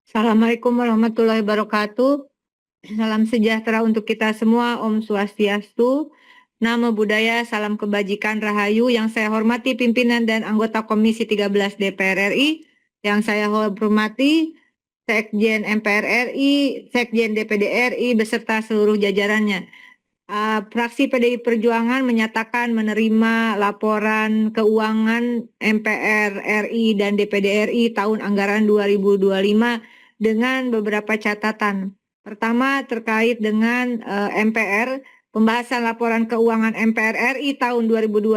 Assalamualaikum warahmatullahi wabarakatuh. Salam sejahtera untuk kita semua. Om Swastiastu. Namo Buddhaya, salam kebajikan Rahayu. Yang saya hormati pimpinan dan anggota Komisi 13 DPR RI. Yang saya hormati Sekjen MPR RI, Sekjen DPD RI beserta seluruh jajarannya. Fraksi PDI Perjuangan menyatakan menerima laporan keuangan MPR RI dan DPD RI tahun anggaran 2025 dengan beberapa catatan. Pertama, terkait dengan MPR, pembahasan laporan keuangan MPR RI tahun 2025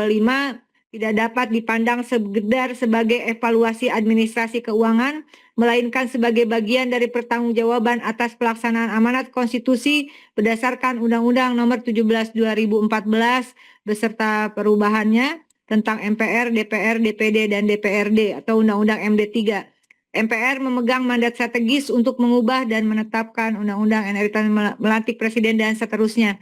tidak dapat dipandang sekedar sebagai evaluasi administrasi keuangan, melainkan sebagai bagian dari pertanggungjawaban atas pelaksanaan amanat konstitusi berdasarkan Undang-Undang Nomor 17 2014 beserta perubahannya tentang MPR, DPR, DPD, dan DPRD atau Undang-Undang MD3. MPR memegang mandat strategis untuk mengubah dan menetapkan Undang-Undang NRI dan melantik Presiden dan seterusnya.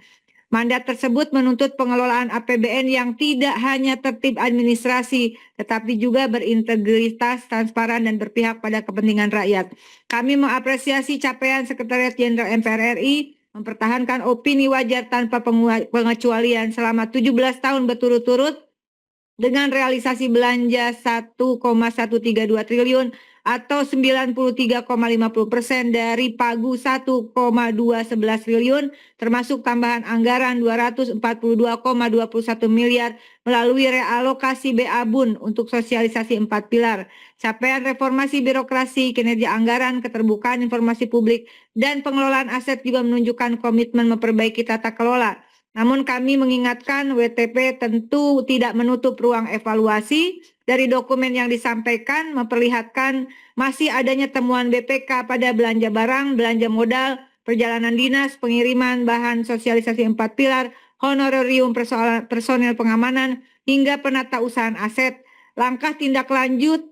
Mandat tersebut menuntut pengelolaan APBN yang tidak hanya tertib administrasi, tetapi juga berintegritas, transparan, dan berpihak pada kepentingan rakyat. Kami mengapresiasi capaian Sekretariat Jenderal MPR RI mempertahankan opini wajar tanpa pengecualian selama 17 tahun berturut-turut dengan realisasi belanja 1,132 triliun atau 93,50% dari pagu 1,211 triliun termasuk tambahan anggaran 242,21 miliar melalui realokasi BA-BUN untuk sosialisasi 4 pilar. Capaian reformasi birokrasi, kinerja anggaran, keterbukaan informasi publik, dan pengelolaan aset juga menunjukkan komitmen memperbaiki tata kelola. Namun kami mengingatkan WTP tentu tidak menutup ruang evaluasi. Dari dokumen yang disampaikan memperlihatkan masih adanya temuan BPK pada belanja barang, belanja modal, perjalanan dinas, pengiriman bahan sosialisasi 4 pilar, honorarium personel pengamanan, hingga penata usahaan aset. Langkah tindak lanjut,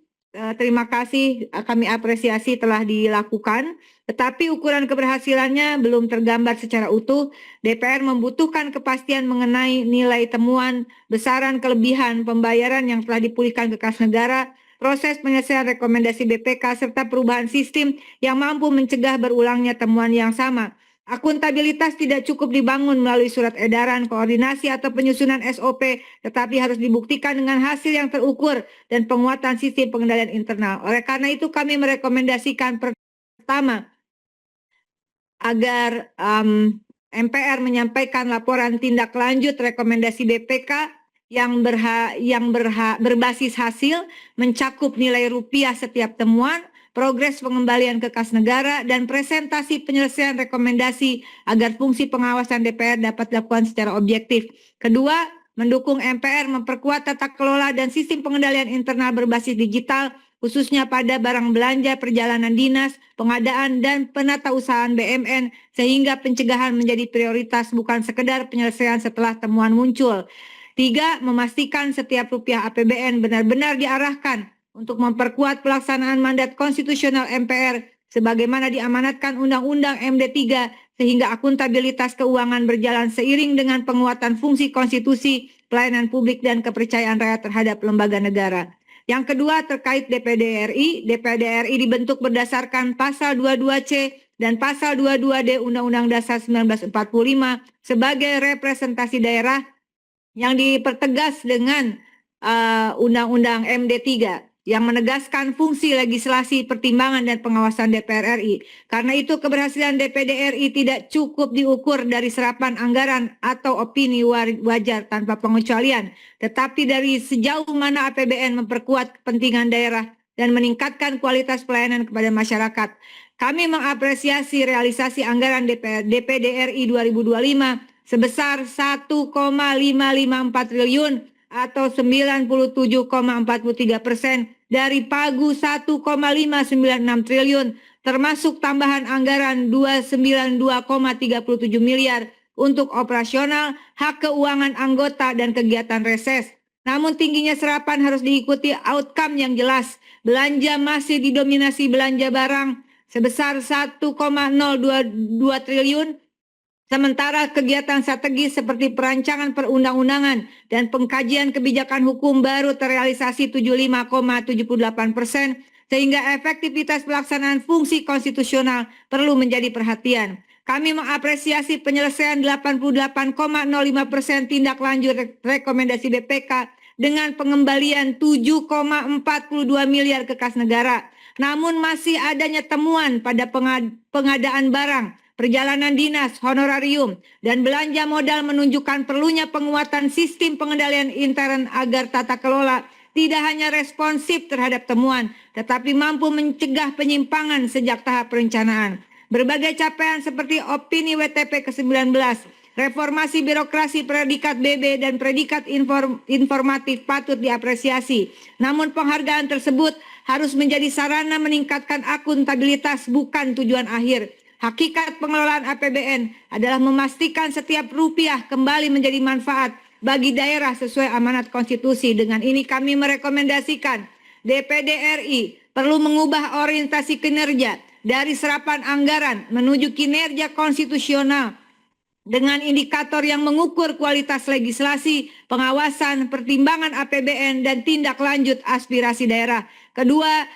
terima kasih, kami apresiasi telah dilakukan. Tetapi ukuran keberhasilannya belum tergambar secara utuh. DPR membutuhkan kepastian mengenai nilai temuan, besaran kelebihan pembayaran yang telah dipulihkan ke kas negara, proses penyelesaian rekomendasi BPK, serta perubahan sistem yang mampu mencegah berulangnya temuan yang sama. Akuntabilitas tidak cukup dibangun melalui surat edaran, koordinasi, atau penyusunan SOP, tetapi harus dibuktikan dengan hasil yang terukur dan penguatan sistem pengendalian internal. Oleh karena itu kami merekomendasikan pertama, agar MPR menyampaikan laporan tindak lanjut rekomendasi BPK yang berbasis hasil, mencakup nilai rupiah setiap temuan, progres pengembalian ke kas negara, dan presentasi penyelesaian rekomendasi agar fungsi pengawasan DPR dapat dilakukan secara objektif. Kedua, mendukung MPR memperkuat tata kelola dan sistem pengendalian internal berbasis digital, khususnya pada barang belanja, perjalanan dinas, pengadaan, dan penatausahaan BMN, sehingga pencegahan menjadi prioritas bukan sekedar penyelesaian setelah temuan muncul. Tiga, memastikan setiap rupiah APBN benar-benar diarahkan untuk memperkuat pelaksanaan mandat konstitusional MPR sebagaimana diamanatkan Undang-Undang MD3 sehingga akuntabilitas keuangan berjalan seiring dengan penguatan fungsi konstitusi, pelayanan publik, dan kepercayaan rakyat terhadap lembaga negara. Yang kedua terkait DPD RI. DPD RI dibentuk berdasarkan pasal 22C dan pasal 22D Undang-Undang Dasar 1945 sebagai representasi daerah yang dipertegas dengan Undang-Undang MD3 yang menegaskan fungsi legislasi, pertimbangan, dan pengawasan DPR RI. Karena itu keberhasilan DPD RI tidak cukup diukur dari serapan anggaran atau opini wajar tanpa pengecualian, tetapi dari sejauh mana APBN memperkuat kepentingan daerah dan meningkatkan kualitas pelayanan kepada masyarakat. Kami mengapresiasi realisasi anggaran DPD RI 2025 sebesar 1,554 triliun atau 97,43% dari pagu 1,596 triliun, termasuk tambahan anggaran 292,37 miliar untuk operasional, hak keuangan anggota, dan kegiatan reses. Namun tingginya serapan harus diikuti outcome yang jelas. Belanja masih didominasi belanja barang sebesar 1,022 triliun, sementara kegiatan strategis seperti perancangan perundang-undangan dan pengkajian kebijakan hukum baru terrealisasi 75,78%, sehingga efektivitas pelaksanaan fungsi konstitusional perlu menjadi perhatian. Kami mengapresiasi penyelesaian 88,05% tindak lanjut rekomendasi BPK dengan pengembalian 7,42 miliar ke kas negara. Namun masih adanya temuan pada pengadaan barang, perjalanan dinas, honorarium, dan belanja modal menunjukkan perlunya penguatan sistem pengendalian intern agar tata kelola tidak hanya responsif terhadap temuan, tetapi mampu mencegah penyimpangan sejak tahap perencanaan. Berbagai capaian seperti opini WTP ke-19, reformasi birokrasi predikat BB dan predikat informatif patut diapresiasi. Namun penghargaan tersebut harus menjadi sarana meningkatkan akuntabilitas, bukan tujuan akhir. Hakikat pengelolaan APBN adalah memastikan setiap rupiah kembali menjadi manfaat bagi daerah sesuai amanat konstitusi. Dengan ini kami merekomendasikan DPD RI perlu mengubah orientasi kinerja dari serapan anggaran menuju kinerja konstitusional dengan indikator yang mengukur kualitas legislasi, pengawasan, pertimbangan APBN, dan tindak lanjut aspirasi daerah. Kedua,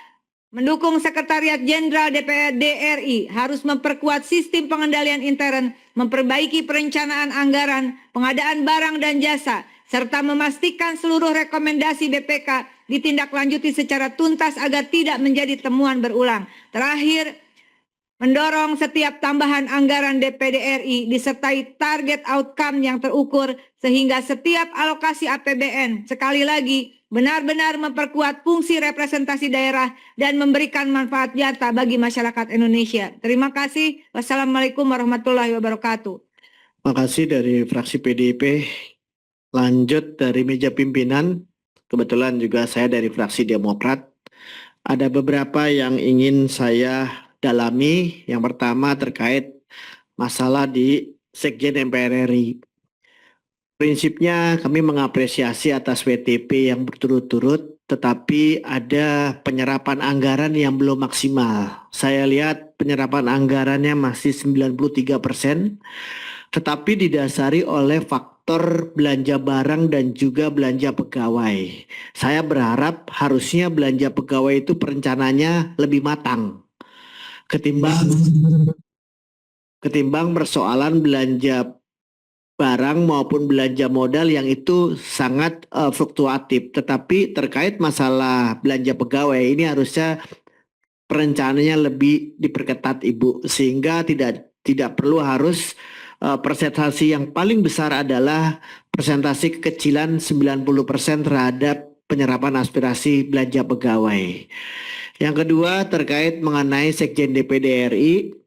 mendukung Sekretariat Jenderal DPRD RI harus memperkuat sistem pengendalian intern, memperbaiki perencanaan anggaran, pengadaan barang dan jasa, serta memastikan seluruh rekomendasi BPK ditindaklanjuti secara tuntas agar tidak menjadi temuan berulang. Terakhir, mendorong setiap tambahan anggaran DPD RI disertai target outcome yang terukur sehingga setiap alokasi APBN sekali lagi benar-benar memperkuat fungsi representasi daerah dan memberikan manfaat nyata bagi masyarakat Indonesia. Terima kasih. Wassalamualaikum warahmatullahi wabarakatuh. Terima kasih dari fraksi PDIP. Lanjut dari meja pimpinan, kebetulan juga saya dari fraksi Demokrat. Ada beberapa yang ingin saya dalami. Yang pertama terkait masalah di Sekjen MPR RI. Prinsipnya kami mengapresiasi atas WTP yang berturut-turut, tetapi ada penyerapan anggaran yang belum maksimal. Saya lihat penyerapan anggarannya masih 93%, tetapi didasari oleh faktor belanja barang dan juga belanja pegawai. Saya berharap harusnya belanja pegawai itu perencanaannya lebih matang ketimbang persoalan belanja barang maupun belanja modal yang itu sangat fluktuatif. Tetapi terkait masalah belanja pegawai ini harusnya perencanaannya lebih diperketat Ibu, sehingga tidak perlu harus persentase yang paling besar adalah persentase kekecilan 90% terhadap penyerapan aspirasi belanja pegawai. Yang kedua terkait mengenai Sekjen DPD RI,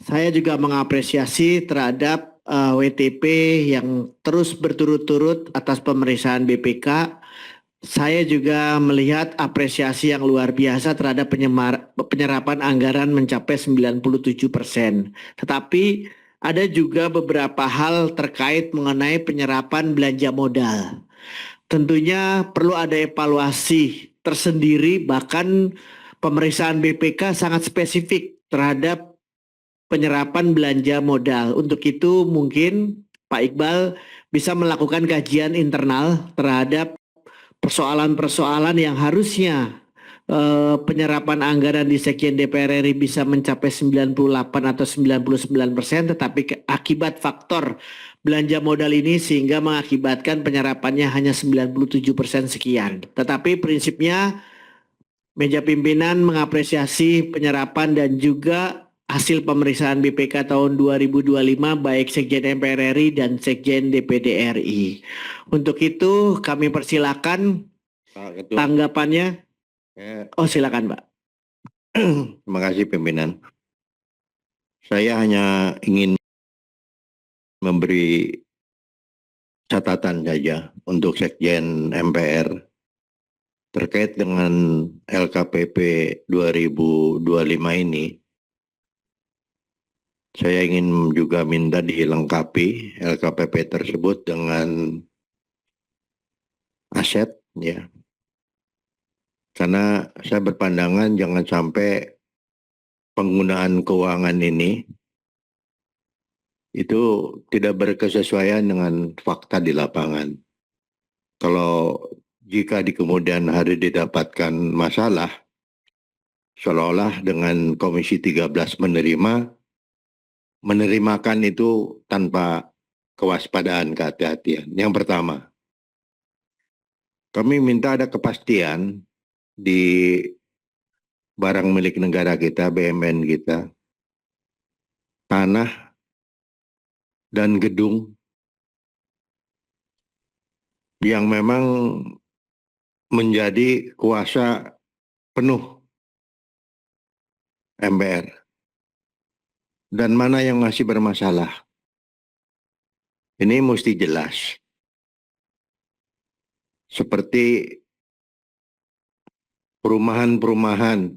saya juga mengapresiasi terhadap WTP yang terus berturut-turut atas pemeriksaan BPK. Saya juga melihat apresiasi yang luar biasa terhadap penyerapan anggaran mencapai 97%. Tetapi ada juga beberapa hal terkait mengenai penyerapan belanja modal. Tentunya perlu ada evaluasi tersendiri, bahkan pemeriksaan BPK sangat spesifik terhadap penyerapan belanja modal. Untuk itu mungkin Pak Iqbal bisa melakukan kajian internal terhadap persoalan-persoalan yang harusnya penyerapan anggaran di Sekjen DPR RI bisa mencapai 98 atau 99%, tetapi akibat faktor belanja modal ini sehingga mengakibatkan penyerapannya hanya 97% sekian. Tetapi prinsipnya meja pimpinan mengapresiasi penyerapan dan juga hasil pemeriksaan BPK tahun 2025 baik Sekjen MPR RI dan Sekjen DPD RI. Untuk itu kami persilakan tanggapannya. Oh silakan Pak. Terima kasih pimpinan. Saya hanya ingin memberi catatan saja untuk Sekjen MPR terkait dengan LKPP 2025 ini. Saya ingin juga minta dilengkapi LKPP tersebut dengan aset, ya. Karena saya berpandangan jangan sampai penggunaan keuangan ini itu tidak berkesesuaian dengan fakta di lapangan. Kalau jika di kemudian hari didapatkan masalah, seolah-olah dengan Komisi 13 menerimakan itu tanpa kewaspadaan, kehati-hatian. Yang pertama, kami minta ada kepastian di barang milik negara kita, BUMN kita, tanah dan gedung yang memang menjadi kuasa penuh MPR dan mana yang masih bermasalah. Ini mesti jelas. Seperti perumahan-perumahan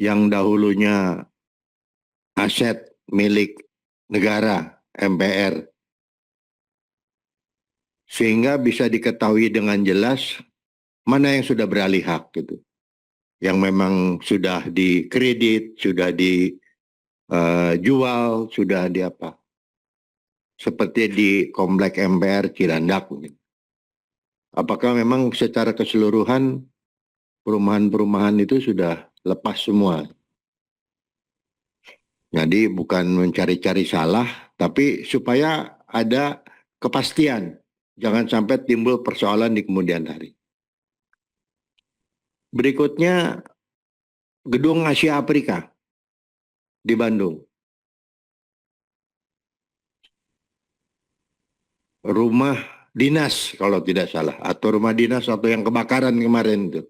yang dahulunya aset milik negara, MPR, sehingga bisa diketahui dengan jelas mana yang sudah beralih hak gitu, yang memang sudah dikredit, sudah dijual, sudah di apa, seperti di komplek MPR Cilandak. Apakah memang secara keseluruhan perumahan-perumahan itu sudah lepas semua? Jadi bukan mencari-cari salah, tapi supaya ada kepastian. Jangan sampai timbul persoalan di kemudian hari. Berikutnya, Gedung Asia Afrika di Bandung. Rumah dinas kalau tidak salah, atau rumah dinas atau yang kebakaran kemarin itu.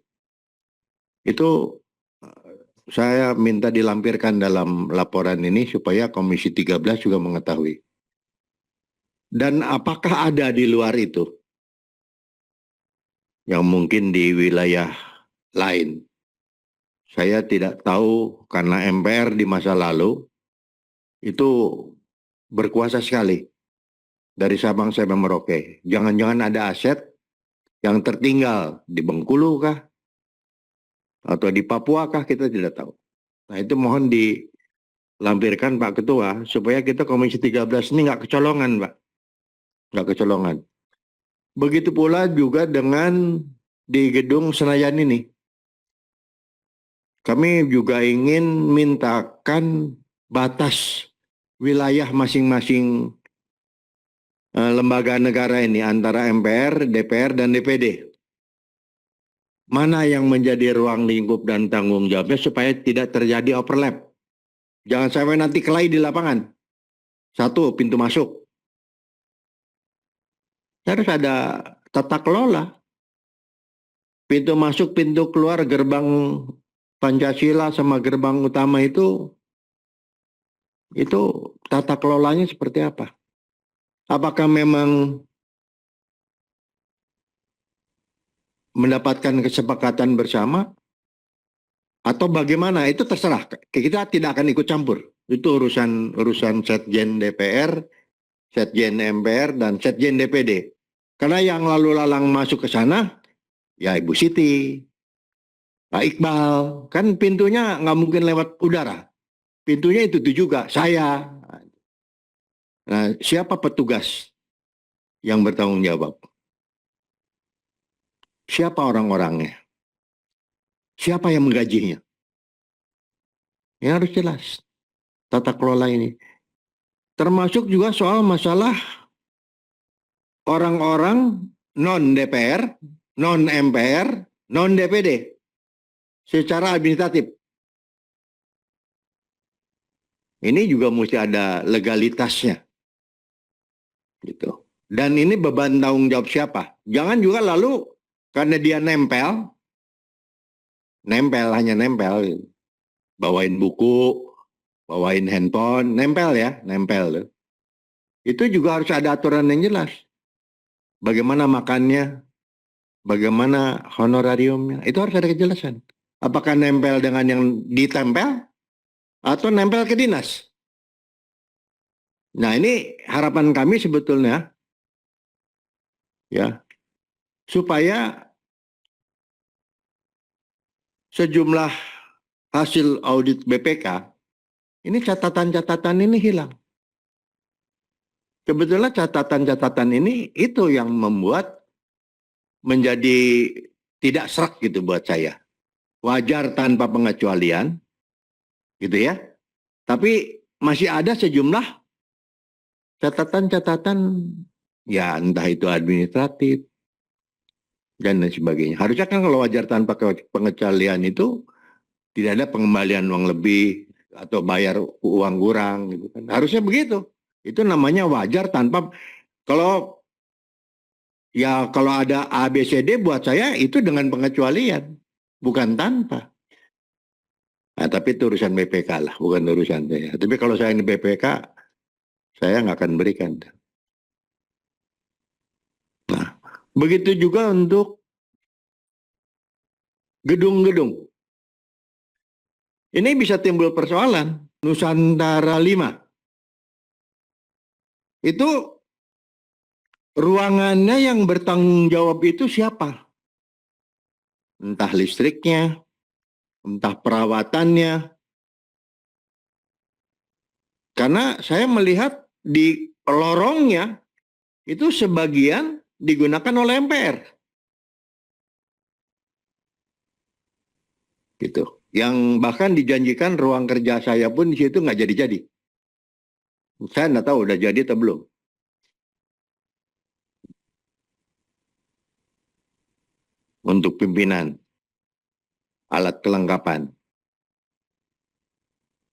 Itu saya minta dilampirkan dalam laporan ini supaya Komisi 13 juga mengetahui. Dan apakah ada di luar itu? Yang mungkin di wilayah lain. Saya tidak tahu karena MPR di masa lalu itu berkuasa sekali. Dari Sabang sampai Merauke. Jangan-jangan ada aset yang tertinggal di Bengkulu kah? Atau di Papua kah? Kita tidak tahu. Nah itu mohon dilampirkan Pak Ketua supaya kita Komisi 13 ini nggak kecolongan Pak. Nggak kecolongan. Begitu pula juga dengan di Gedung Senayan ini. Kami juga ingin mintakan batas wilayah masing-masing lembaga negara ini antara MPR, DPR, dan DPD. Mana yang menjadi ruang lingkup dan tanggung jawabnya supaya tidak terjadi overlap. Jangan sampai nanti kelahi di lapangan. Satu, pintu masuk. Harus ada tata kelola. Pintu masuk, pintu keluar, gerbang Pancasila sama gerbang utama itu tata kelolanya seperti apa? Apakah memang mendapatkan kesepakatan bersama atau bagaimana? Itu terserah. Kita tidak akan ikut campur. Itu urusan Setjen DPR, Setjen MPR, dan Setjen DPD. Karena yang lalu lalang masuk ke sana, ya Ibu Siti, Pak Iqbal, kan pintunya nggak mungkin lewat udara. Pintunya itu juga, saya. Nah, siapa petugas yang bertanggung jawab? Siapa orang-orangnya? Siapa yang menggajinya? Ya harus jelas tata kelola ini. Termasuk juga soal masalah orang-orang non-DPR, non-MPR, non-DPD secara administratif. Ini juga mesti ada legalitasnya. Gitu. Dan ini beban tanggung jawab siapa? Jangan juga lalu karena dia nempel, hanya nempel. Bawain buku, bawain handphone, nempel ya, nempel. Itu juga harus ada aturan yang jelas. Bagaimana makannya, bagaimana honorariumnya, itu harus ada kejelasan. Apakah nempel dengan yang ditempel atau nempel ke dinas? Nah ini harapan kami sebetulnya ya supaya sejumlah hasil audit BPK ini catatan-catatan ini hilang. Kebetulan catatan-catatan ini itu yang membuat menjadi tidak serak gitu buat saya. wajar tanpa pengecualian, gitu ya. Tapi masih ada sejumlah catatan-catatan, ya entah itu administratif dan lain sebagainya. Harusnya kan kalau wajar tanpa pengecualian itu tidak ada pengembalian uang lebih atau bayar uang kurang, gitu kan. Harusnya begitu. Itu namanya wajar tanpa, kalau ada ABCD buat saya itu dengan pengecualian, bukan tanpa. Nah, tapi itu urusan BPK lah, bukan urusan saya. Tapi kalau saya ini BPK, saya nggak akan berikan. Nah, begitu juga untuk gedung-gedung. Ini bisa timbul persoalan. Nusantara 5. Itu ruangannya yang bertanggung jawab itu siapa? Entah listriknya, entah perawatannya. Karena saya melihat di lorongnya itu sebagian digunakan oleh MPR. Gitu. Yang bahkan dijanjikan ruang kerja saya pun di situ nggak jadi-jadi. Saya nggak tahu udah jadi atau belum. Untuk pimpinan, alat kelengkapan.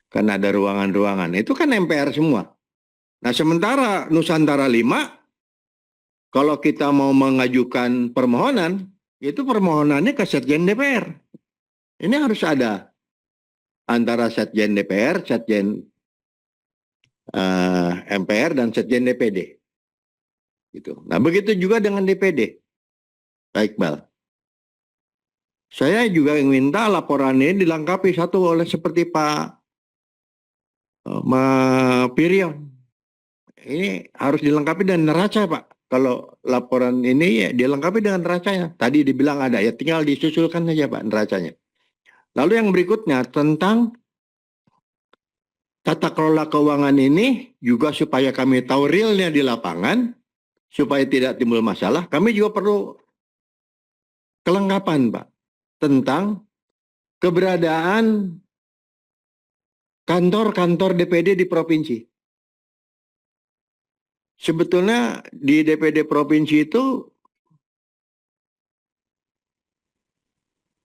Kan ada ruangan-ruangan. Itu kan MPR semua. Nah, sementara Nusantara 5, kalau kita mau mengajukan permohonan, itu permohonannya ke Setjen DPR. Ini harus ada antara Setjen DPR, Setjen MPR, dan Setjen DPD. Gitu. Nah, begitu juga dengan DPD. Baik, Iqbal. Saya juga ingin minta laporan ini dilengkapi satu oleh seperti Pak Pirion. Ini harus dilengkapi dengan neraca, Pak. Kalau laporan ini ya dilengkapi dengan neracanya. Tadi dibilang ada, ya tinggal disusulkan saja, Pak, neracanya. Lalu yang berikutnya tentang tata kelola keuangan ini juga supaya kami tahu realnya di lapangan, supaya tidak timbul masalah, kami juga perlu kelengkapan, Pak, tentang keberadaan kantor-kantor DPD di provinsi. Sebetulnya di DPD provinsi itu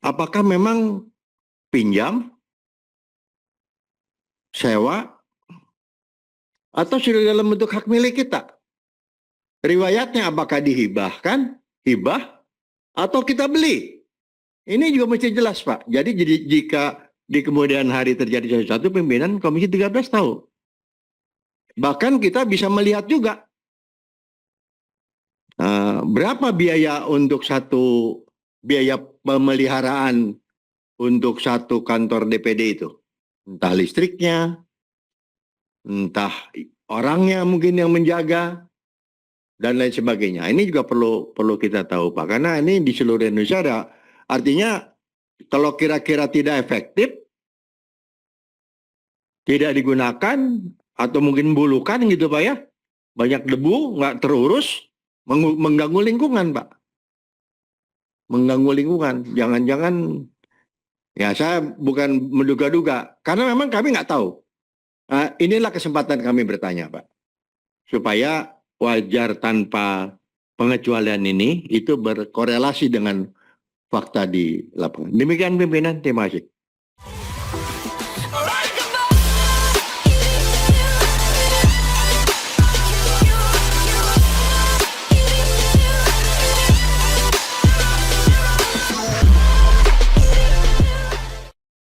apakah memang pinjam, sewa, atau sudah dalam bentuk hak milik kita? Riwayatnya apakah dihibahkan, hibah, atau kita beli? Ini juga mesti jelas, Pak. Jadi jika di kemudian hari terjadi sesuatu, pimpinan Komisi 13 tahu. Bahkan kita bisa melihat juga berapa biaya untuk biaya pemeliharaan untuk satu kantor DPD itu. Entah listriknya, entah orangnya mungkin yang menjaga, dan lain sebagainya. Ini juga perlu kita tahu, Pak. Karena ini di seluruh Indonesia ada. Artinya kalau kira-kira tidak efektif, tidak digunakan, atau mungkin bulukan gitu, Pak ya. Banyak debu, nggak terurus, mengganggu lingkungan, Pak. Mengganggu lingkungan. Jangan-jangan, ya saya bukan menduga-duga. Karena memang kami nggak tahu. Inilah kesempatan kami bertanya, Pak. Supaya wajar tanpa pengecualian ini itu berkorelasi dengan fakta di lapangan. Demikian pimpinan, terima kasih.